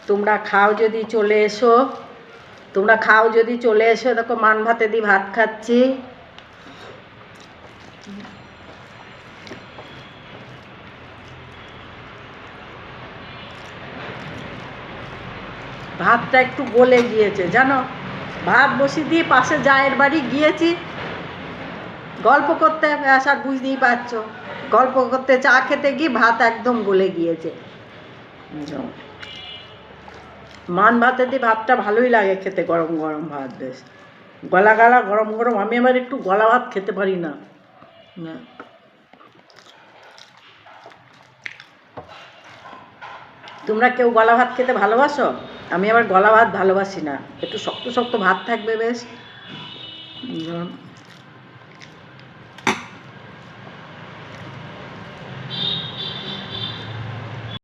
তোমরা খাও যদি চলে এসো, তোমরা খাও যদি চলে এসো। দেখো মান ভাতে দিয়ে ভাত খাচ্ছি। ভাতটা একটু গলে গিয়েছে জানো। ভাত বসিয়ে দিয়ে পাশে জায়ের বাড়ি গিয়েছি গল্প করতে, আসার বুঝতেই পারছো, গল্প করতে চা খেতে গিয়ে ভাত একদম গলে গিয়েছে। মান ভাতে দিয়ে ভাতটা ভালোই লাগে খেতে, গরম গরম ভাত বেশ গলা গলা গরম গরম। আমি আবার একটু গলা ভাত খেতে পারি না। তোমরা কেউ গলা ভাত খেতে ভালোবাসো? আমি আবার গলা ভাত ভালোবাসি না, একটু শক্ত শক্ত ভাত থাকবে বেশ।